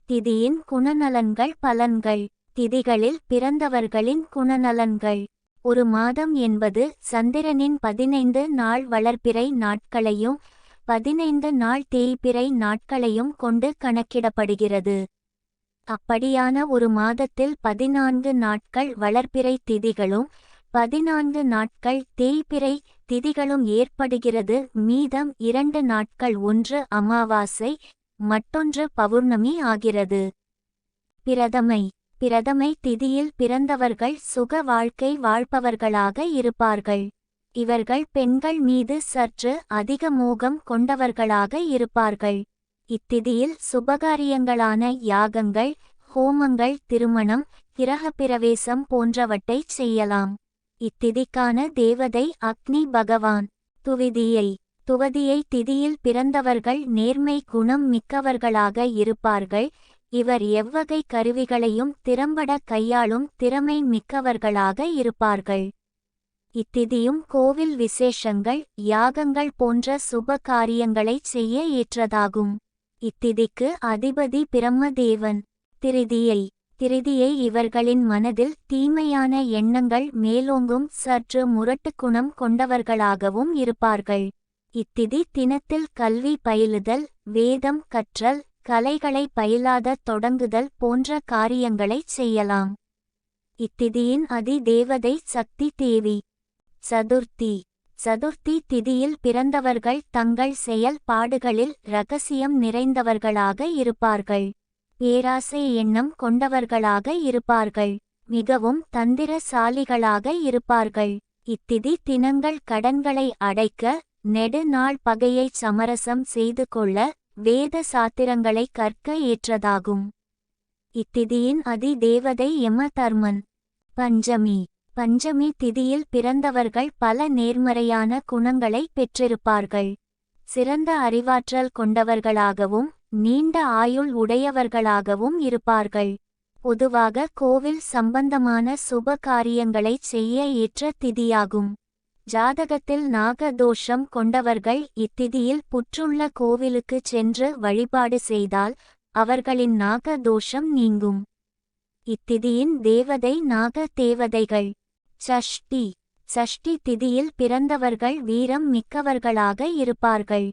திதியின் குணநலன்கள் பலன்கள். திதிகளில் பிறந்தவர்களின் குணநலன்கள். ஒரு மாதம் என்பது சந்திரனின் 15 நாள் வளர்பிறை நாட்களையும் 15 நாள் தேய்பிறை நாட்களையும் கொண்டு கணக்கிடப்படுகிறது. அப்படியான ஒரு மாதத்தில் 14 நாட்கள் வளர்பிறை திதிகளும் 14 நாட்கள் தேய்பிறை திதிகளும் ஏற்படுகிறது. மீதம் 2 நாட்கள் ஒன்று அமாவாசை மற்றொன்று பௌர்ணமி ஆகிறது. பிரதமை திதியில் பிறந்தவர்கள் சுக வாழ்க்கை வாழ்பவர்களாக இருப்பார்கள். இவர்கள் பெண்கள் மீது சற்று அதிக மோகம் கொண்டவர்களாக இருப்பார்கள். இத்திதியில் சுபகாரியங்களான யாகங்கள், ஹோமங்கள், திருமணம், கிரகப்பிரவேசம் போன்றவற்றை செய்யலாம். இத்திதிக்கான தேவதை அக்னி பகவான். துவதியை திதியில் பிறந்தவர்கள் நேர்மை குணம் மிக்கவர்களாக இருப்பார்கள். இவர் எவ்வகை கருவிகளையும் திறம்பட கையாளும் திறமை மிக்கவர்களாக இருப்பார்கள். இத்திதியும் கோவில் விசேஷங்கள், யாகங்கள் போன்ற சுப காரியங்களைச் செய்ய ஏற்றதாகும். இத்திதிக்கு அதிபதி பிரம்மதேவன். திருதியை இவர்களின் மனதில் தீமையான எண்ணங்கள் மேலோங்கும் சற்று முரட்டுக்குணம் கொண்டவர்களாகவும் இருப்பார்கள். இத்திதி தினத்தில் கல்வி பயிலுதல், வேதம் கற்றல், கலைகளை பயிலாத தொடங்குதல் போன்ற காரியங்களைச் செய்யலாம். இத்திதியின் அதி தேவதை சக்தி தேவி. சதுர்த்தி திதியில் பிறந்தவர்கள் தங்கள் செயல்பாடுகளில் இரகசியம் நிறைந்தவர்களாக இருப்பார்கள். பேராசை எண்ணம் கொண்டவர்களாக இருப்பார்கள். மிகவும் தந்திரசாலிகளாக இருப்பார்கள். இத்திதி தினங்கள் கடன்களை அடைக்க, நெடுநாள் பகையை சமரசம் செய்து கொள்ள, வேத சாத்திரங்களை கற்க ஏற்றதாகும். இத்திதியின் அதி தேவதை யமதர்மன். பஞ்சமி திதியில் பிறந்தவர்கள் பல நேர்மறையான குணங்களை பெற்றிருப்பார்கள். சிறந்த அறிவாற்றல் கொண்டவர்களாகவும் நீண்ட ஆயுள் உடையவர்களாகவும் இருப்பார்கள். பொதுவாக கோவில் சம்பந்தமான சுப காரியங்களைச் செய்ய ஏற்ற திதியாகும். ஜாதகத்தில் நாகதோஷம் கொண்டவர்கள் இத்திதியில் புற்றுள்ள கோவிலுக்கு சென்று வழிபாடு செய்தால் அவர்களின் நாகதோஷம் நீங்கும். இத்திதியின் தேவதை நாக தேவதைகள். சஷ்டி திதியில் பிறந்தவர்கள் வீரம் மிக்கவர்களாக இருப்பார்கள்.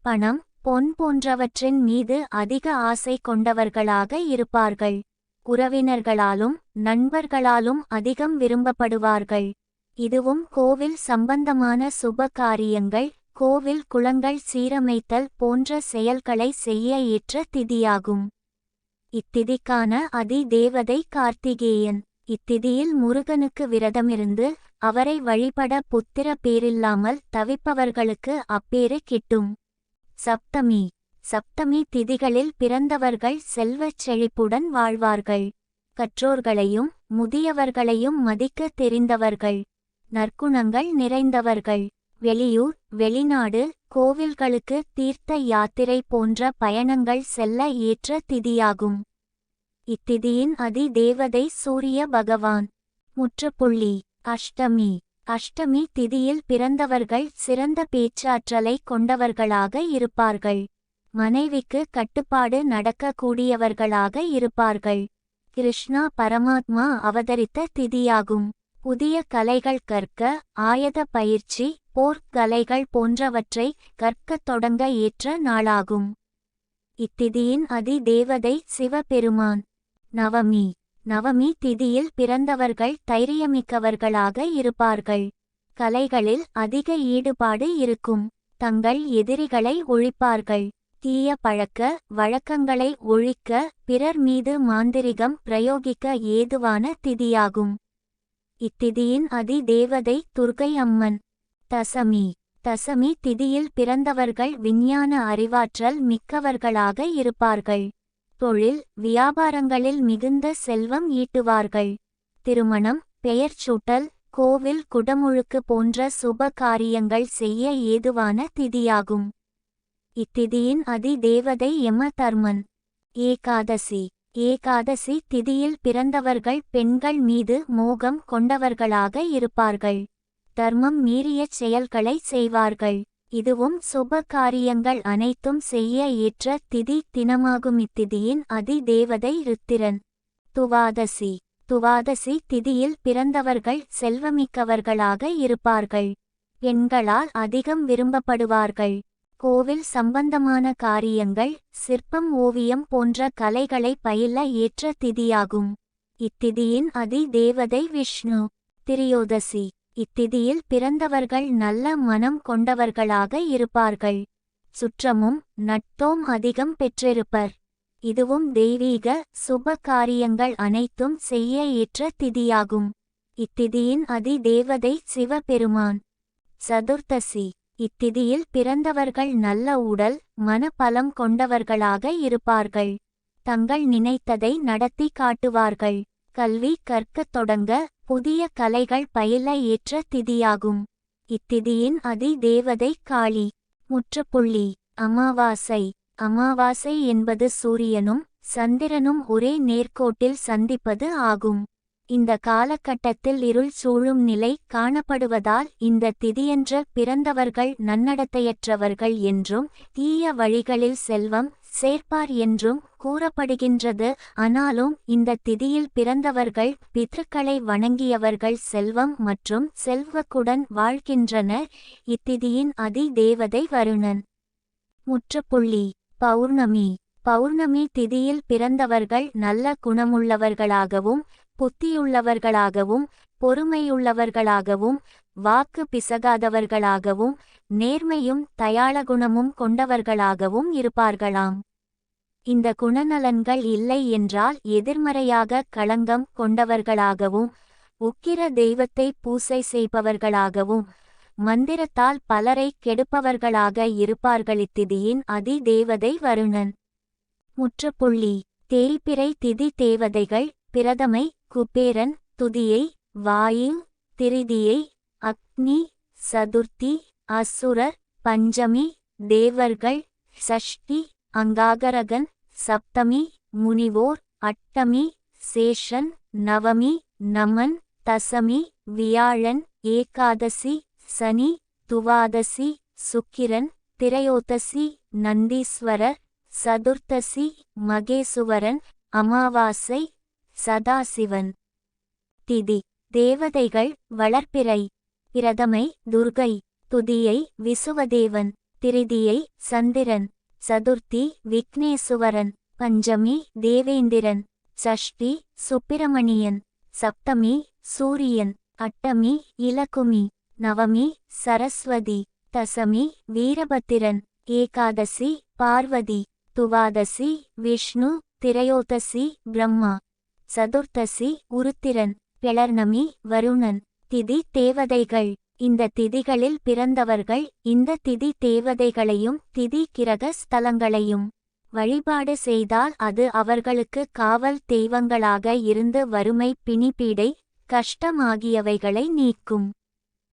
பணம், பொன் போன்றவற்றின் மீது அதிக ஆசை கொண்டவர்களாக இருப்பார்கள். உறவினர்களாலும் நண்பர்களாலும் அதிகம் விரும்பப்படுவார்கள். இதுவும் கோவில் சம்பந்தமான சுப காரியங்கள், கோவில் குளங்கள் சீரமைத்தல் போன்ற செயல்களை செய்ய ஏற்ற திதியாகும். இத்திதிக்கான அதி தேவதை கார்த்திகேயன். இத்திதியில் முருகனுக்கு விரதமிருந்து அவரை வழிபட புத்திர பேரில்லாமல் தவிப்பவர்களுக்கு அப்பேறு கிட்டும். சப்தமி திதிகளில் பிறந்தவர்கள் செல்வச் செழிப்புடன் வாழ்வார்கள். கற்றோர்களையும் முதியவர்களையும் மதிக்க தெரிந்தவர்கள். நற்குணங்கள் நிறைந்தவர்கள். வெளியூர், வெளிநாடு, கோவில்களுக்கு தீர்த்த யாத்திரை போன்ற பயணங்கள் செல்ல ஏற்ற திதியாகும். இத்திதியின் அதி தேவதை சூரிய பகவான். முற்றுப்புள்ளி. அஷ்டமி திதியில் பிறந்தவர்கள் சிறந்த பேச்சாற்றலை கொண்டவர்களாக இருப்பார்கள். மனைவிக்கு கட்டுப்பாடு நடக்கக்கூடியவர்களாக இருப்பார்கள். கிருஷ்ணா பரமாத்மா அவதரித்த திதியாகும். புதிய கலைகள் கற்க, ஆயுத பயிற்சி, போர்க்கலைகள் போன்றவற்றை கற்கத் தொடங்க ஏற்ற நாளாகும். இத்திதியின் அதி தேவதை சிவபெருமான். நவமி திதியில் பிறந்தவர்கள் தைரியமிக்கவர்களாக இருப்பார்கள். கலைகளில் அதிக ஈடுபாடு இருக்கும். தங்கள் எதிரிகளை ஒழிப்பார்கள். தீய பழக்க வழக்கங்களை ஒழிக்க, பிறர் மீது மாந்திரிகம் பிரயோகிக்க ஏதுவான திதியாகும். இத்திதியின் அதி தேவதை துர்க்கை அம்மன். தசமி திதியில் பிறந்தவர்கள் விஞ்ஞான அறிவாற்றல் மிக்கவர்களாக இருப்பார்கள். தொழில் வியாபாரங்களில் மிகுந்த செல்வம் ஈட்டுவார்கள். திருமணம், பெயர்ச்சூட்டல், கோவில் குடமுழுக்கு போன்ற சுப காரியங்கள் செய்ய ஏதுவான திதியாகும். இத்திதியின் அதி தேவதை யமதர்மன். ஏகாதசி திதியில் பிறந்தவர்கள் பெண்கள் மீது மோகம் கொண்டவர்களாக இருப்பார்கள். தர்மம் மீறிய செயல்களை செய்வார்கள். இதுவும் சுப காரியங்கள் அனைத்தும் செய்ய ஏற்ற திதி தினமாகும். இத்திதியின் அதி தேவதை ருத்திரன். துவாதசி. துவாதசி திதியில் பிறந்தவர்கள் செல்வமிக்கவர்களாக இருப்பார்கள். பெண்களால் அதிகம் விரும்பப்படுவார்கள். கோவில் சம்பந்தமான காரியங்கள், சிற்பம், ஓவியம் போன்ற கலைகளை பயில ஏற்ற திதியாகும். இத்திதியின் அதி தேவதை விஷ்ணு. திரியோதசி. இத்திதியில் பிறந்தவர்கள் நல்ல மனம் கொண்டவர்களாக இருப்பார்கள். சுற்றமும் நட்பும் அதிகம் பெற்றிருப்பர். இதுவும் தெய்வீக சுப காரியங்கள் அனைத்தும் செய்ய ஏற்ற திதியாகும். இத்திதியின் அதி தேவதை சிவபெருமான். சதுர்த்தசி. இத்திதியில் பிறந்தவர்கள் நல்ல உடல் மனபலம் கொண்டவர்களாக இருப்பார்கள். தங்கள் நினைத்ததை நடத்தி காட்டுவார்கள். கல்வி கற்கத் தொடங்க புதிய கலைகள் பயில ஏற்ற திதியாகும். இத்திதியின் அதி தேவதை காளி. முற்றுப்புள்ளி. அமாவாசை. அமாவாசை என்பது சூரியனும் சந்திரனும் ஒரே நேர்கோட்டில் சந்திப்பது ஆகும். இந்த காலகட்டத்தில் இருள் சூழும் நிலை காணப்படுவதால் இந்த திதியன்று பிறந்தவர்கள் நன்னடத்தையற்றவர்கள் என்றும் தீய வழிகளில் செல்வம் சேர்ப்பார் என்றும் கூறப்படுகின்றது. ஆனாலும் இந்த திதியில் பிறந்தவர்கள் பித்ருக்களை வணங்கியவர்கள் செல்வம் மற்றும் செல்வக்குடன் வாழ்கின்றனர். இத்திதியின் அதி தேவதை வருணன். முற்றுப்புள்ளி. பௌர்ணமி. பௌர்ணமி திதியில் பிறந்தவர்கள் நல்ல குணமுள்ளவர்களாகவும் புத்தியுள்ளவர்களாகவும் பொறுமையுள்ளவர்களாகவும் வாக்கு பிசகாதவர்களாகவும் நேர்மையும் தயாளகுணமும் கொண்டவர்களாகவும் இருப்பார்களாம். இந்த குணநலன்கள் இல்லை என்றால் எதிர்மறையாக களங்கம் கொண்டவர்களாகவும் உக்கிர தெய்வத்தை பூசை செய்பவர்களாகவும் மந்திரத்தால் பலரை கெடுப்பவர்களாக இருப்பார்கள். இத்திதியின் அதி தேவதை வருணன். முற்றுப்புள்ளி. தேய்பிறை திதி தேவதைகள் பிரதமை குபேரன், துதியை வாயு, திரிதியை அக்னி, சதுர்த்தி அசுரர், பஞ்சமி தேவர்கள், சஷ்டி அங்காகரகன், சப்தமி முனிவோர், அட்டமி சேஷன், நவமி நமன், தசமி வியாழன், ஏகாதசி சனி, துவாதசி சுக்கிரன், திரையோதசி நந்தீஸ்வரர், சதுர்த்தசி மகேசுவரன், அமாவாசை சதாசிவன். திதி தேவதைகள் வளர்ப்பிறை. பிரதமை துர்கை, துதியை விசுவதேவன், திரிதியை சந்திரன், சதுர்த்தி விக்னேசுவரன், பஞ்சமி தேவேந்திரன், சஷ்டி சுப்பிரமணியன், சப்தமி சூரியன், அட்டமி இலக்குமி, நவமி சரஸ்வதி, தசமி வீரபத்திரன், ஏகாதசி பார்வதி, துவாதசி விஷ்ணு, திரையோதசி பிரம்மா, சதுர்த்தசி உருத்திரன், பிளர்ணமி வருணன். திதி தேவதைகள். இந்த திதிகளில் பிறந்தவர்கள் இந்த திதி தேவதைகளையும் திதி கிரக ஸ்தலங்களையும் வழிபாடு செய்தால் அது அவர்களுக்கு காவல் தெய்வங்களாக இருந்து வறுமை பிணிபீடை கஷ்டம் ஆகியவைகளை நீக்கும்.